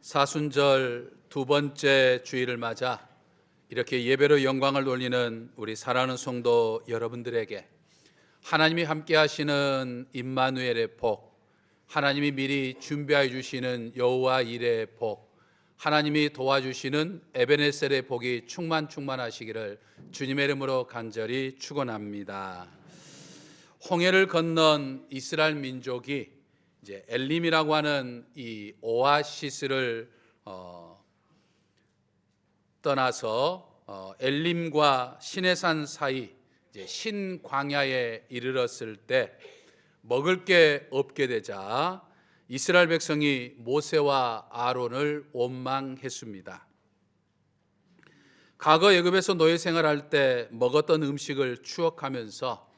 사순절 두 번째 주일을 맞아 이렇게 예배로 영광을 돌리는 우리 사랑하는 성도 여러분들에게 하나님이 함께 하시는 임마누엘의 복, 하나님이 미리 준비해 주시는 여호와 일의 복, 하나님이 도와주시는 에베네셀의 복이 충만하시기를 주님의 이름으로 간절히 축원합니다. 홍해를 건넌 이스라엘 민족이 이제 엘림이라고 하는 이 오아시스를 떠나서 엘림과 시내산 사이 이제 신광야에 이르렀을 때 먹을 게 없게 되자 이스라엘 백성이 모세와 아론을 원망했습니다. 과거 애굽에서 노예 생활할 때 먹었던 음식을 추억하면서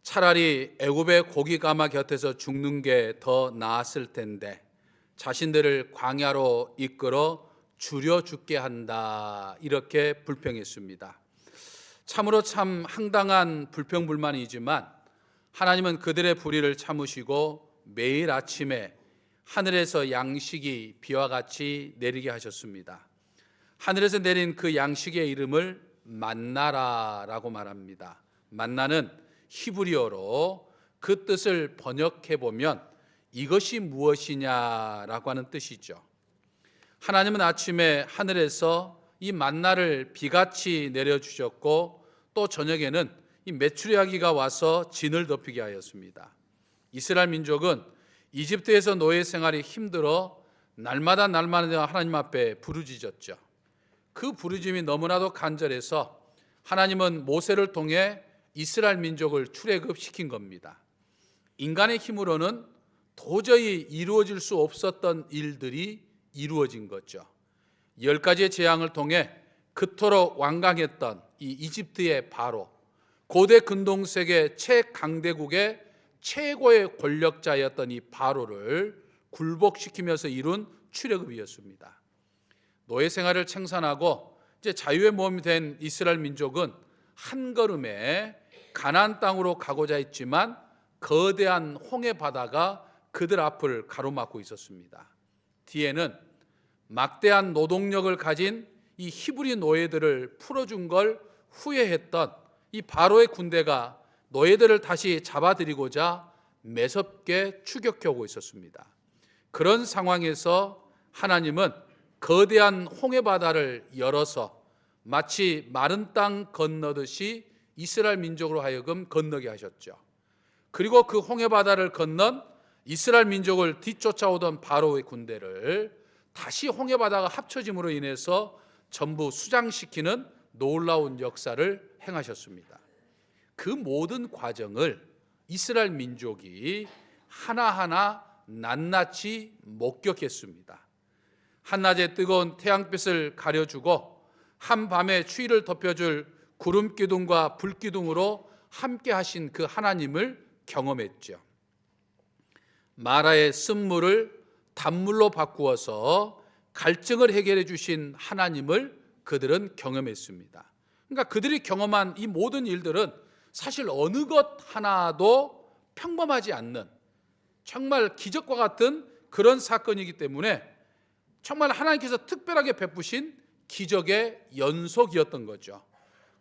차라리 애굽의 고기 가마 곁에서 죽는 게 더 나았을 텐데 자신들을 광야로 이끌어 줄여 죽게 한다, 이렇게 불평했습니다. 참으로 참 황당한 불평불만이지만 하나님은 그들의 불의를 참으시고 매일 아침에 하늘에서 양식이 비와 같이 내리게 하셨습니다. 하늘에서 내린 그 양식의 이름을 만나라라고 말합니다. 만나는 히브리어로 그 뜻을 번역해 보면 이것이 무엇이냐라고 하는 뜻이죠. 하나님은 아침에 하늘에서 이 만나를 비같이 내려주셨고 또 저녁에는 이 메추리아기가 와서 진을 덮이게 하였습니다. 이스라엘 민족은 이집트에서 노예 생활이 힘들어 날마다 하나님 앞에 부르짖었죠. 그 부르짖음이 너무나도 간절해서 하나님은 모세를 통해 이스라엘 민족을 출애굽시킨 겁니다. 인간의 힘으로는 도저히 이루어질 수 없었던 일들이 이루어진 거죠. 10가지의 재앙을 통해 그토록 완강했던 이 이집트의 바로, 고대 근동세계 최강대국의 최고의 권력자였던 이 바로를 굴복시키면서 이룬 출애굽이었습니다. 노예 생활을 청산하고 이제 자유의 몸이 된 이스라엘 민족은 한 걸음에 가나안 땅으로 가고자 했지만 거대한 홍해 바다가 그들 앞을 가로막고 있었습니다. 뒤에는 막대한 노동력을 가진 이 히브리 노예들을 풀어준 걸 후회했던 이 바로의 군대가 노예들을 다시 잡아들이고자 매섭게 추격해 오고 있었습니다. 그런 상황에서 하나님은 거대한 홍해 바다를 열어서 마치 마른 땅 건너듯이 이스라엘 민족으로 하여금 건너게 하셨죠. 그리고 그 홍해 바다를 건넌 이스라엘 민족을 뒤쫓아오던 바로의 군대를 다시 홍해 바다가 합쳐짐으로 인해서 전부 수장시키는 놀라운 역사를 행하셨습니다. 그 모든 과정을 이스라엘 민족이 하나하나 낱낱이 목격했습니다. 한낮에 뜨거운 태양빛을 가려주고 한밤에 추위를 덮여줄 구름 기둥과 불 기둥으로 함께 하신 그 하나님을 경험했죠. 마라의 쓴물을 단물로 바꾸어서 갈증을 해결해 주신 하나님을 그들은 경험했습니다. 그러니까 그들이 경험한 이 모든 일들은 사실 어느 것 하나도 평범하지 않는 정말 기적과 같은 그런 사건이기 때문에 정말 하나님께서 특별하게 베푸신 기적의 연속이었던 거죠.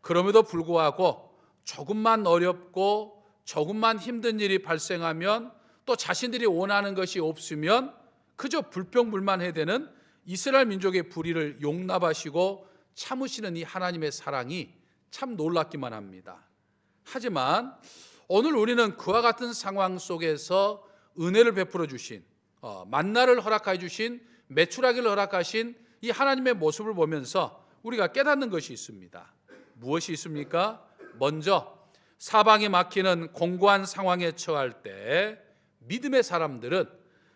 그럼에도 불구하고 조금만 어렵고 조금만 힘든 일이 발생하면 또 자신들이 원하는 것이 없으면 그저 불평불만해야 되는 이스라엘 민족의 불의를 용납하시고 참으시는 이 하나님의 사랑이 참 놀랍기만 합니다. 하지만 오늘 우리는 그와 같은 상황 속에서 은혜를 베풀어 주신, 만나를 허락해 주신, 메추라기를 허락하신 이 하나님의 모습을 보면서 우리가 깨닫는 것이 있습니다. 무엇이 있습니까? 먼저 사방이 막히는 공고한 상황에 처할 때 믿음의 사람들은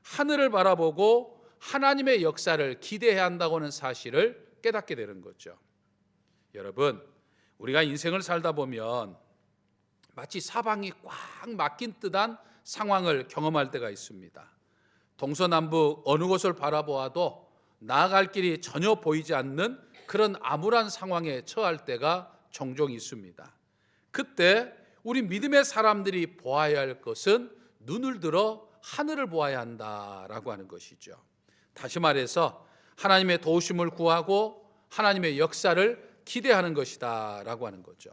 하늘을 바라보고 하나님의 역사를 기대해야 한다고 하는 사실을 깨닫게 되는 거죠. 여러분, 우리가 인생을 살다 보면 마치 사방이 꽉 막힌 듯한 상황을 경험할 때가 있습니다. 동서남북 어느 곳을 바라보아도 나아갈 길이 전혀 보이지 않는 그런 암울한 상황에 처할 때가 종종 있습니다. 그때 우리 믿음의 사람들이 보아야 할 것은 눈을 들어 하늘을 보아야 한다라고 하는 것이죠. 다시 말해서 하나님의 도우심을 구하고 하나님의 역사를 기대하는 것이다라고 하는 거죠.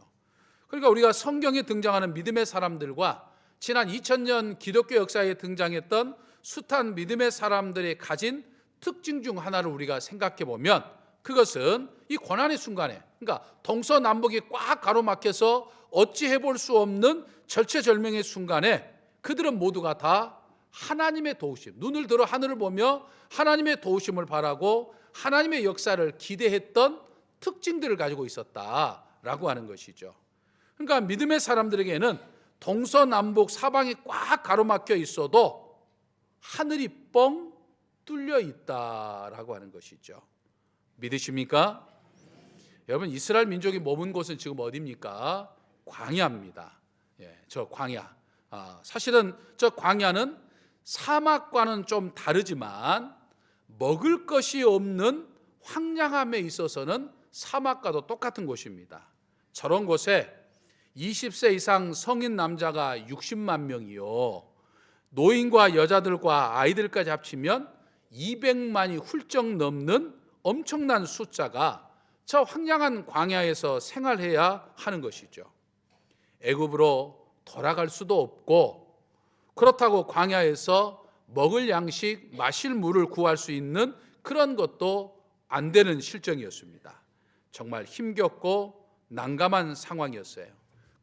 그러니까 우리가 성경에 등장하는 믿음의 사람들과 지난 2000년 기독교 역사에 등장했던 숱한 믿음의 사람들이 가진 특징 중 하나를 우리가 생각해 보면 그것은 이 고난의 순간에, 그러니까 동서남북이 꽉 가로막혀서 어찌 해볼 수 없는 절체절명의 순간에 그들은 모두가 다 하나님의 도우심, 눈을 들어 하늘을 보며 하나님의 도우심을 바라고 하나님의 역사를 기대했던 특징들을 가지고 있었다라고 하는 것이죠. 그러니까 믿음의 사람들에게는 동서남북 사방이 꽉 가로막혀 있어도 하늘이 뻥 뚫려 있다라고 하는 것이죠. 믿으십니까? 여러분, 이스라엘 민족이 머문 곳은 지금 어디입니까? 광야입니다. 저 광야. 사실은 저 광야는 사막과는 좀 다르지만 먹을 것이 없는 황량함에 있어서는 사막과도 똑같은 곳입니다. 저런 곳에 20세 이상 성인 남자가 60만 명이요, 노인과 여자들과 아이들까지 합치면 200만이 훌쩍 넘는 엄청난 숫자가 저 황량한 광야에서 생활해야 하는 것이죠. 애굽으로 돌아갈 수도 없고, 그렇다고 광야에서 먹을 양식, 마실 물을 구할 수 있는 그런 것도 안 되는 실정이었습니다. 정말 힘겹고 난감한 상황이었어요.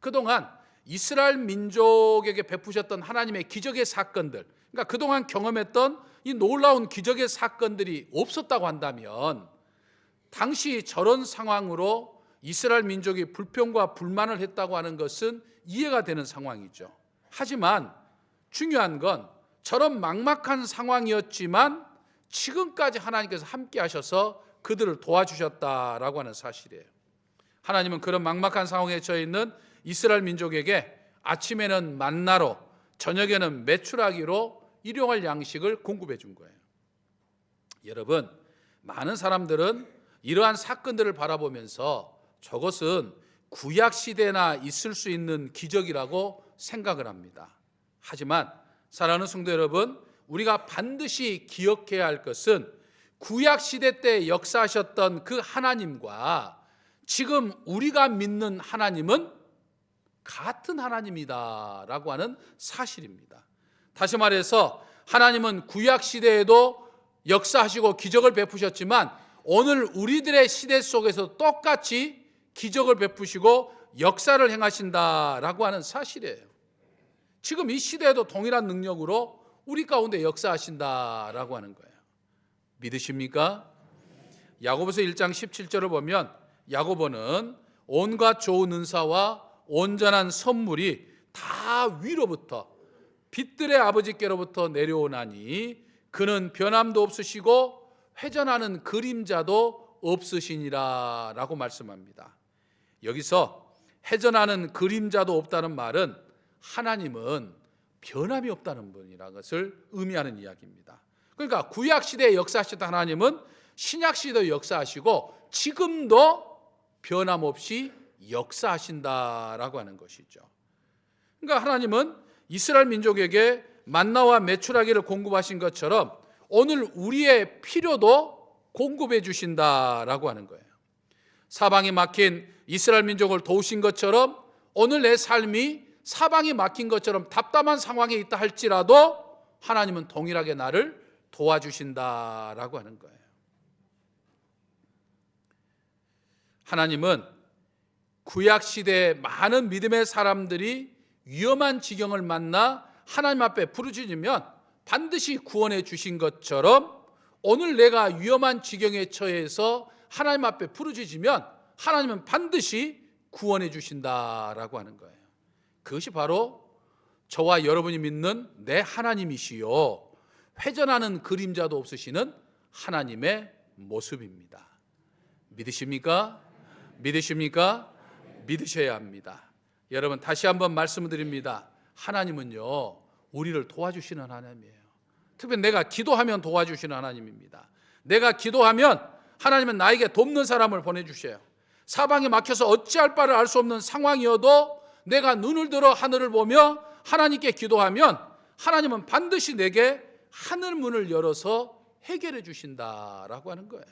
그동안 이스라엘 민족에게 베푸셨던 하나님의 기적의 사건들, 그러니까 그동안 경험했던 이 놀라운 기적의 사건들이 없었다고 한다면 당시 저런 상황으로 이스라엘 민족이 불평과 불만을 했다고 하는 것은 이해가 되는 상황이죠. 하지만 중요한 건 저런 막막한 상황이었지만 지금까지 하나님께서 함께 하셔서 그들을 도와주셨다라고 하는 사실이에요. 하나님은 그런 막막한 상황에 처해 있는 이스라엘 민족에게 아침에는 만나로, 저녁에는 메추라기로 일용할 양식을 공급해 준 거예요. 여러분, 많은 사람들은 이러한 사건들을 바라보면서 저것은 구약 시대나 있을 수 있는 기적이라고 생각을 합니다. 하지만 사랑하는 성도 여러분, 우리가 반드시 기억해야 할 것은 구약 시대 때 역사하셨던 그 하나님과 지금 우리가 믿는 하나님은 같은 하나님이다라고 하는 사실입니다. 다시 말해서 하나님은 구약 시대에도 역사하시고 기적을 베푸셨지만 오늘 우리들의 시대 속에서 똑같이 기적을 베푸시고 역사를 행하신다라고 하는 사실이에요. 지금 이 시대에도 동일한 능력으로 우리 가운데 역사하신다라고 하는 거예요. 믿으십니까? 야고보서 1장 17절을 보면 야고보는 온갖 좋은 은사와 온전한 선물이 다 위로부터 빛들의 아버지께로부터 내려오나니 그는 변함도 없으시고 회전하는 그림자도 없으시니라 라고 말씀합니다. 여기서 회전하는 그림자도 없다는 말은 하나님은 변함이 없다는 분이라는 것을 의미하는 이야기입니다. 그러니까 구약시대에 역사하셨던 하나님은 신약시대에 역사하시고 지금도 변함없이 역사하신다라고 하는 것이죠. 그러니까 하나님은 이스라엘 민족에게 만나와 메추라기를 공급하신 것처럼 오늘 우리의 필요도 공급해 주신다라고 하는 거예요. 사방이 막힌 이스라엘 민족을 도우신 것처럼 오늘 내 삶이 사방이 막힌 것처럼 답답한 상황에 있다 할지라도 하나님은 동일하게 나를 도와주신다라고 하는 거예요. 하나님은 구약 시대에 많은 믿음의 사람들이 위험한 지경을 만나 하나님 앞에 부르짖으면 반드시 구원해 주신 것처럼 오늘 내가 위험한 지경에 처해서 하나님 앞에 부르짖으면 하나님은 반드시 구원해 주신다라고 하는 거예요. 그것이 바로 저와 여러분이 믿는 내 하나님이시요 회전하는 그림자도 없으시는 하나님의 모습입니다. 믿으십니까? 믿으십니까? 믿으셔야 합니다. 여러분, 다시 한번 말씀드립니다. 하나님은요 우리를 도와주시는 하나님이에요. 특히 내가 기도하면 도와주시는 하나님입니다. 내가 기도하면 하나님은 나에게 돕는 사람을 보내주셔요. 사방이 막혀서 어찌할 바를 알 수 없는 상황이어도 내가 눈을 들어 하늘을 보며 하나님께 기도하면 하나님은 반드시 내게 하늘 문을 열어서 해결해 주신다라고 하는 거예요.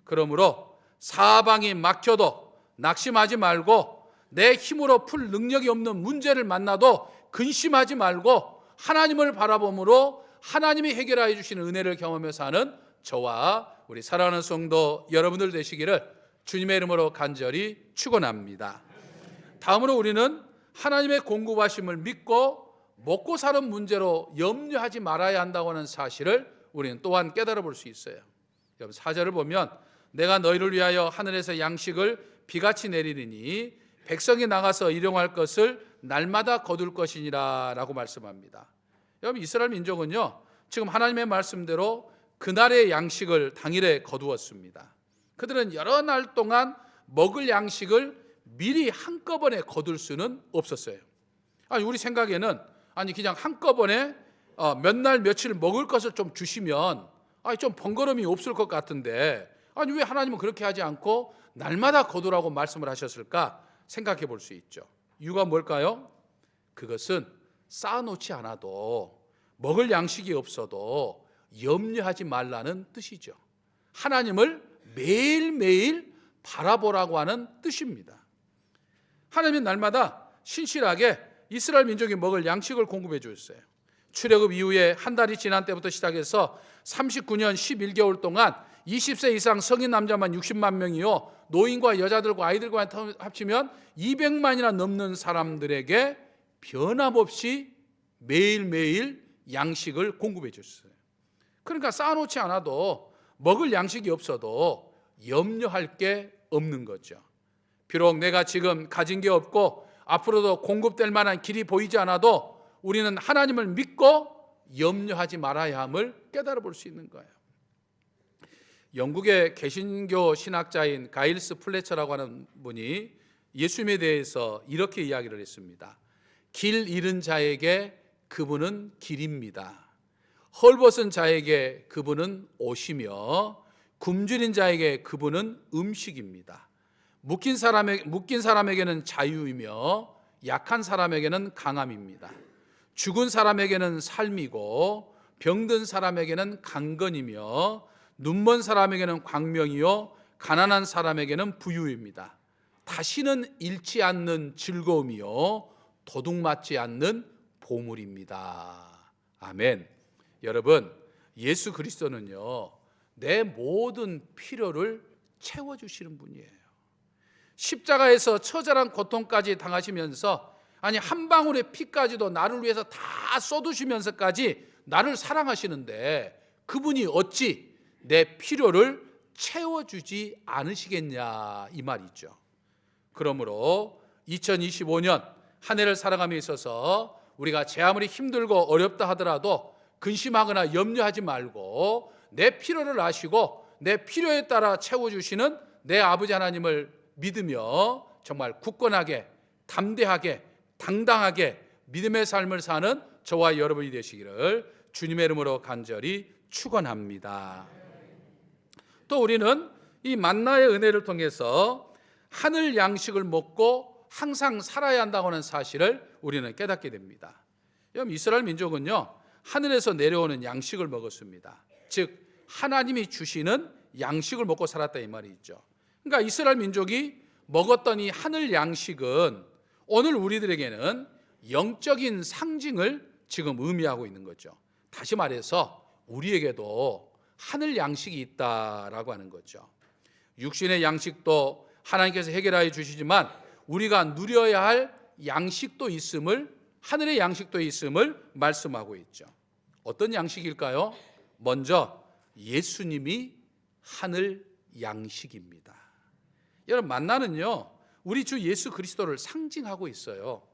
그러므로 사방이 막혀도 낙심하지 말고, 내 힘으로 풀 능력이 없는 문제를 만나도 근심하지 말고 하나님을 바라봄으로 하나님이 해결해 주시는 은혜를 경험해 사는 저와 우리 사랑하는 성도 여러분들 되시기를 주님의 이름으로 간절히 축원합니다. 다음으로 우리는 하나님의 공급하심을 믿고 먹고 사는 문제로 염려하지 말아야 한다고 하는 사실을 우리는 또한 깨달아 볼 수 있어요. 여러분 4절을 보면 내가 너희를 위하여 하늘에서 양식을 비같이 내리리니 백성이 나가서 일용할 것을 날마다 거둘 것이니라 라고 말씀합니다. 여러분 이스라엘 민족은요, 지금 하나님의 말씀대로 그날의 양식을 당일에 거두었습니다. 그들은 여러 날 동안 먹을 양식을 미리 한꺼번에 거둘 수는 없었어요. 아니 우리 생각에는 그냥 한꺼번에 몇 날 며칠 먹을 것을 좀 주시면 좀 번거로움이 없을 것 같은데, 왜 하나님은 그렇게 하지 않고 날마다 거두라고 말씀을 하셨을까 생각해 볼 수 있죠. 이유가 뭘까요? 그것은 쌓아놓지 않아도, 먹을 양식이 없어도 염려하지 말라는 뜻이죠. 하나님을 매일매일 바라보라고 하는 뜻입니다. 하나님은 날마다 신실하게 이스라엘 민족이 먹을 양식을 공급해 주셨어요. 출애굽 이후에 한 달이 지난 때부터 시작해서 39년 11개월 동안 20세 이상 성인 남자만 60만 명이요, 노인과 여자들과 아이들과 합치면 200만이나 넘는 사람들에게 변함없이 매일매일 양식을 공급해 줬어요. 그러니까 쌓아놓지 않아도, 먹을 양식이 없어도 염려할 게 없는 거죠. 비록 내가 지금 가진 게 없고 앞으로도 공급될 만한 길이 보이지 않아도 우리는 하나님을 믿고 염려하지 말아야 함을 깨달아 볼 수 있는 거예요. 영국의 개신교 신학자인 가일스 플래처라고 하는 분이 예수님에 대해서 이렇게 이야기를 했습니다. 길 잃은 자에게 그분은 길입니다. 헐벗은 자에게 그분은 옷이며 굶주린 자에게 그분은 음식입니다. 묶인 사람에게는 자유이며 약한 사람에게는 강함입니다. 죽은 사람에게는 삶이고 병든 사람에게는 강건이며 눈먼 사람에게는 광명이요 가난한 사람에게는 부유입니다. 다시는 잃지 않는 즐거움이요 도둑맞지 않는 보물입니다. 아멘. 여러분, 예수 그리스도는요, 내 모든 필요를 채워주시는 분이에요. 십자가에서 처절한 고통까지 당하시면서, 한 방울의 피까지도 나를 위해서 다 쏟으시면서까지 나를 사랑하시는데 그분이 어찌 내 필요를 채워주지 않으시겠냐, 이 말이죠. 그러므로 2025년 한 해를 살아감에 있어서 우리가 제 아무리 힘들고 어렵다 하더라도 근심하거나 염려하지 말고 내 필요를 아시고 내 필요에 따라 채워주시는 내 아버지 하나님을 믿으며 정말 굳건하게, 담대하게, 당당하게 믿음의 삶을 사는 저와 여러분이 되시기를 주님의 이름으로 간절히 축원합니다. 또 우리는 이 만나의 은혜를 통해서 하늘 양식을 먹고 항상 살아야 한다고 하는 사실을 우리는 깨닫게 됩니다. 여러분, 이스라엘 민족은요, 하늘에서 내려오는 양식을 먹었습니다. 즉 하나님이 주시는 양식을 먹고 살았다, 이 말이 있죠. 그러니까 이스라엘 민족이 먹었던 이 하늘 양식은 오늘 우리들에게는 영적인 상징을 지금 의미하고 있는 거죠. 다시 말해서 우리에게도 하늘 양식이 있다라고 하는 거죠. 육신의 양식도 하나님께서 해결하여 주시지만 우리가 누려야 할 양식도 있음을, 하늘의 양식도 있음을 말씀하고 있죠. 어떤 양식일까요? 먼저 예수님이 하늘 양식입니다. 여러분, 만나는요, 우리 주 예수 그리스도를 상징하고 있어요.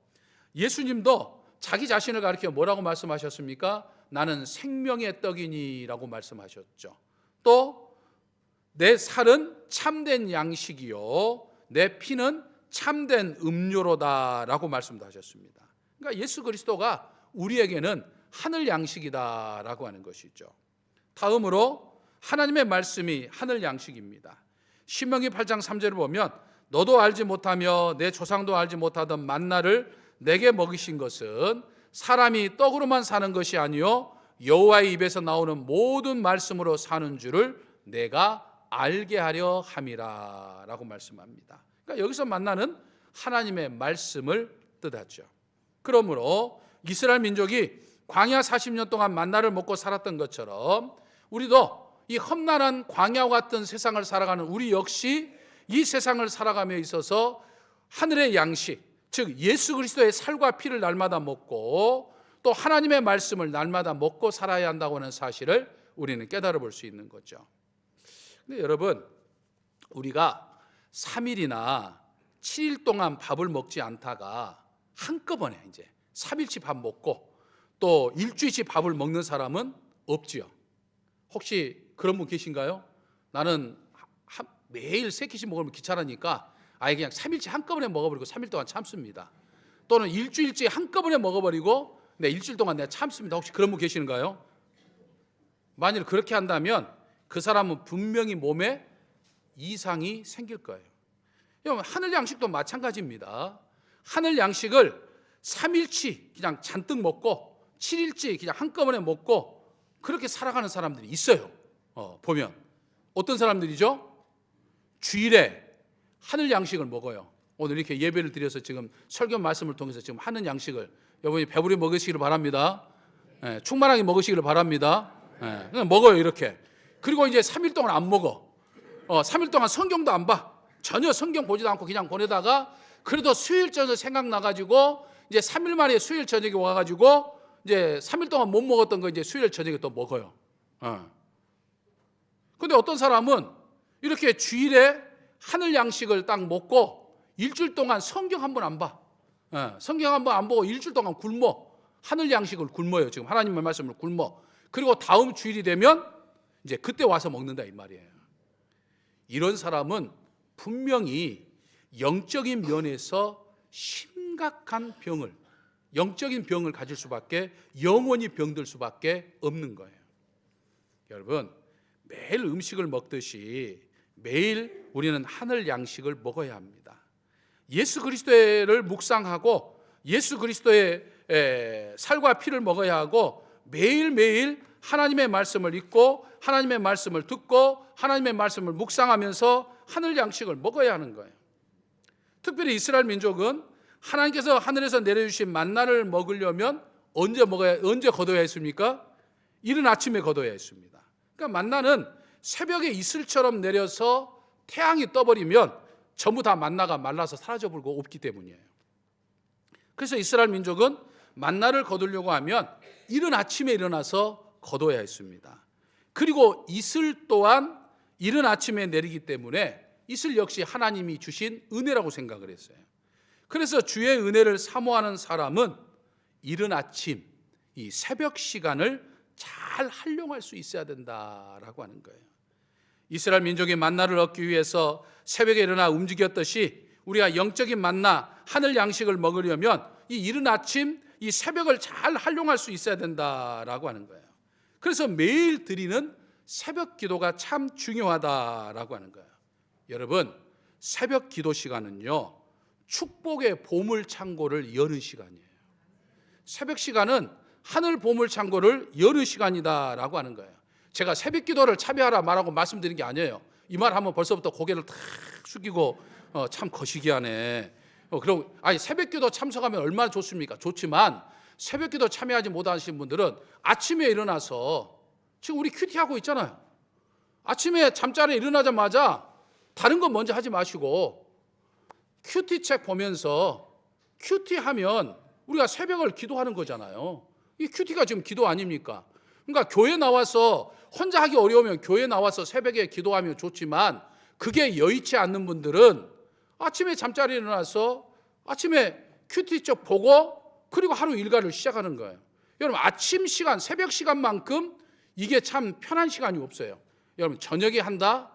예수님도 자기 자신을 가리켜 뭐라고 말씀하셨습니까? 나는 생명의 떡이니라고 말씀하셨죠. 또 내 살은 참된 양식이요 내 피는 참된 음료로다라고 말씀도 하셨습니다. 그러니까 예수 그리스도가 우리에게는 하늘 양식이다라고 하는 것이죠. 다음으로 하나님의 말씀이 하늘 양식입니다. 신명기 8장 3절을 보면 너도 알지 못하며 내 조상도 알지 못하던 만나를 내게 먹이신 것은 사람이 떡으로만 사는 것이 아니요 여호와의 입에서 나오는 모든 말씀으로 사는 줄을 내가 알게 하려 함이라 라고 말씀합니다. 그러니까 여기서 만나는 하나님의 말씀을 뜻하죠. 그러므로 이스라엘 민족이 광야 40년 동안 만나를 먹고 살았던 것처럼 우리도 이 험난한 광야와 같은 세상을 살아가는 우리 역시 이 세상을 살아감에 있어서 하늘의 양식, 즉 예수 그리스도의 살과 피를 날마다 먹고 또 하나님의 말씀을 날마다 먹고 살아야 한다고 하는 사실을 우리는 깨달아 볼 수 있는 거죠. 근데 여러분, 우리가 3일이나 7일 동안 밥을 먹지 않다가 한꺼번에 이제 3일치 밥 먹고 또 일주일치 밥을 먹는 사람은 없지요. 혹시 그런 분 계신가요? 나는 매일 3끼씩 먹으면 귀찮으니까 아예 그냥 3일치 한꺼번에 먹어버리고 3일 동안 참습니다. 또는 일주일치 한꺼번에 먹어버리고 네, 일주일 동안 내가 참습니다. 혹시 그런 분 계시는가요? 만일 그렇게 한다면 그 사람은 분명히 몸에 이상이 생길 거예요. 여러분, 하늘 양식도 마찬가지입니다. 하늘 양식을 3일치 그냥 잔뜩 먹고 7일치 그냥 한꺼번에 먹고 그렇게 살아가는 사람들이 있어요. 보면 어떤 사람들이죠? 주일에 하늘 양식을 먹어요. 오늘 이렇게 예배를 드려서 지금 설교 말씀을 통해서 지금 하늘 양식을 여러분이 배부리 먹으시기를 바랍니다. 충만하게 먹으시기를 바랍니다. 그냥 먹어요 이렇게. 그리고 이제 3일 동안 안 먹어. 3일 동안 성경도 안 봐. 전혀 성경 보지도 않고 그냥 보내다가 그래도 수요일 저녁 생각나가지고 이제 3일 만에 수요일 저녁에 와가지고 이제 3일 동안 못 먹었던 거 이제 수요일 저녁에 또 먹어요. 근데 어떤 사람은 이렇게 주일에 하늘 양식을 딱 먹고 일주일 동안 성경 한 번 안 봐. 성경 한 번 안 보고 일주일 동안 굶어. 하늘 양식을 굶어요. 지금 하나님의 말씀을 굶어. 그리고 다음 주일이 되면 이제 그때 와서 먹는다 이 말이에요. 이런 사람은 분명히 영적인 면에서 심각한 병을, 영적인 병을 가질 수밖에, 영원히 병들 수밖에 없는 거예요. 여러분, 매일 음식을 먹듯이 매일 우리는 하늘 양식을 먹어야 합니다. 예수 그리스도를 묵상하고 예수 그리스도의 살과 피를 먹어야 하고 매일매일 하나님의 말씀을 읽고 하나님의 말씀을 듣고 하나님의 말씀을 묵상하면서 하늘 양식을 먹어야 하는 거예요. 특별히 이스라엘 민족은 하나님께서 하늘에서 내려주신 만나를 먹으려면 언제 거둬야 했습니까? 이른 아침에 거둬야 했습니다. 그러니까 만나는 새벽에 이슬처럼 내려서 태양이 떠버리면 전부 다 만나가 말라서 사라져버리고 없기 때문이에요. 그래서 이스라엘 민족은 만나를 거두려고 하면 이른 아침에 일어나서 거둬야 했습니다. 그리고 이슬 또한 이른 아침에 내리기 때문에 이슬 역시 하나님이 주신 은혜라고 생각을 했어요. 그래서 주의 은혜를 사모하는 사람은 이른 아침, 이 새벽 시간을 잘 활용할 수 있어야 된다라고 하는 거예요. 이스라엘 민족이 만나를 얻기 위해서 새벽에 일어나 움직였듯이 우리가 영적인 만나, 하늘 양식을 먹으려면 이 이른 아침, 이 새벽을 잘 활용할 수 있어야 된다라고 하는 거예요. 그래서 매일 드리는 새벽 기도가 참 중요하다라고 하는 거예요. 여러분, 새벽 기도 시간은요, 축복의 보물 창고를 여는 시간이에요. 새벽 시간은 하늘 보물 창고를 여는 시간이다라고 하는 거예요. 제가 새벽 기도를 참여하라 말하고 말씀드린 게 아니에요. 이 말 하면 벌써부터 고개를 탁 숙이고 참 거시기하네. 그럼 새벽 기도 참석하면 얼마나 좋습니까? 좋지만 새벽 기도 참여하지 못하신 분들은 아침에 일어나서 지금 우리 큐티 하고 있잖아요. 아침에 잠자리에 일어나자마자 다른 거 먼저 하지 마시고 큐티 책 보면서 큐티 하면 우리가 새벽을 기도하는 거잖아요. 이 큐티가 지금 기도 아닙니까? 그러니까 교회 나와서 혼자 하기 어려우면 교회 나와서 새벽에 기도하면 좋지만 그게 여의치 않는 분들은 아침에 잠자리에 일어나서 아침에 큐티 쪽 보고 그리고 하루 일과를 시작하는 거예요. 여러분, 아침 시간, 새벽 시간만큼 이게 참 편한 시간이 없어요. 여러분, 저녁에 한다?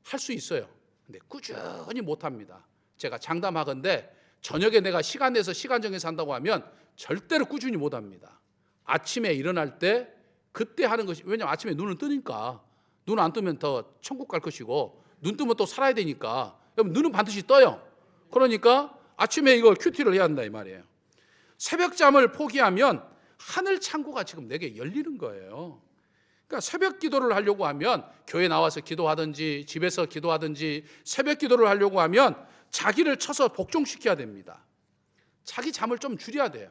할 수 있어요. 근데 꾸준히 못합니다. 제가 장담하건대 저녁에 내가 시간 내서 시간 정해서 한다고 하면 절대로 꾸준히 못합니다. 아침에 일어날 때 그때 하는 것이, 왜냐하면 아침에 눈을 뜨니까. 눈 안 뜨면 더 천국 갈 것이고 눈 뜨면 또 살아야 되니까. 여러분, 눈은 반드시 떠요. 그러니까 아침에 이거 큐티를 해야 한다 이 말이에요. 새벽잠을 포기하면 하늘 창고가 지금 내게 열리는 거예요. 그러니까 새벽 기도를 하려고 하면 교회 나와서 기도하든지 집에서 기도하든지 새벽 기도를 하려고 하면 자기를 쳐서 복종시켜야 됩니다. 자기 잠을 좀 줄여야 돼요.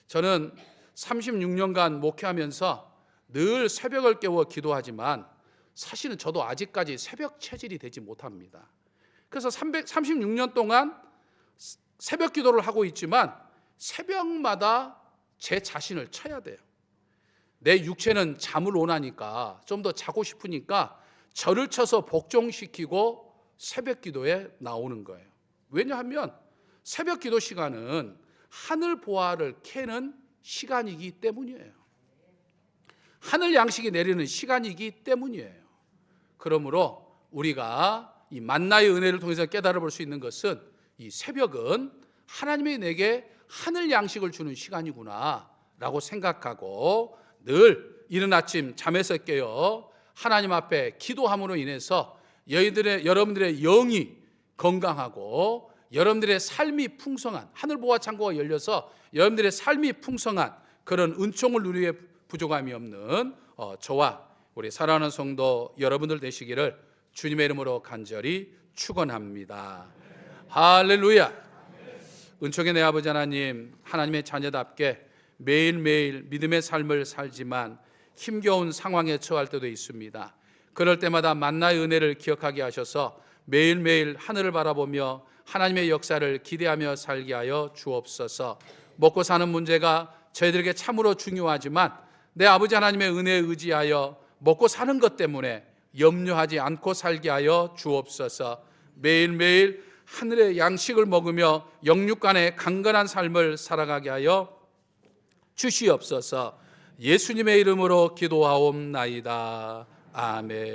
저는 36년간 목회하면서 늘 새벽을 깨워 기도하지만 사실은 저도 아직까지 새벽 체질이 되지 못합니다. 그래서 36년 동안 새벽 기도를 하고 있지만 새벽마다 제 자신을 쳐야 돼요. 내 육체는 잠을 원하니까 좀 더 자고 싶으니까 저를 쳐서 복종시키고 새벽 기도에 나오는 거예요. 왜냐하면 새벽 기도 시간은 하늘 보화를 캐는 시간이기 때문이에요. 하늘 양식이 내리는 시간이기 때문이에요. 그러므로 우리가 이 만나의 은혜를 통해서 깨달아 볼 수 있는 것은 이 새벽은 하나님이 내게 하늘 양식을 주는 시간이구나 라고 생각하고 늘 이른 아침 잠에서 깨어 하나님 앞에 기도함으로 인해서 여러분들의 영이 건강하고 여러분들의 삶이 풍성한, 하늘 보화 창고가 열려서 여러분들의 삶이 풍성한 그런 은총을 누리에 부족함이 없는 저와 우리 사랑하는 성도 여러분들 되시기를 주님의 이름으로 간절히 축원합니다. 할렐루야. 은총의 내 아버지 하나님, 하나님의 자녀답게 매일매일 믿음의 삶을 살지만 힘겨운 상황에 처할 때도 있습니다. 그럴 때마다 만나의 은혜를 기억하게 하셔서 매일매일 하늘을 바라보며 하나님의 역사를 기대하며 살게 하여 주옵소서. 먹고 사는 문제가 저희들에게 참으로 중요하지만 내 아버지 하나님의 은혜에 의지하여 먹고 사는 것 때문에 염려하지 않고 살게 하여 주옵소서. 매일매일 하늘의 양식을 먹으며 영육간의 강건한 삶을 살아가게 하여 주시옵소서. 예수님의 이름으로 기도하옵나이다. 아멘.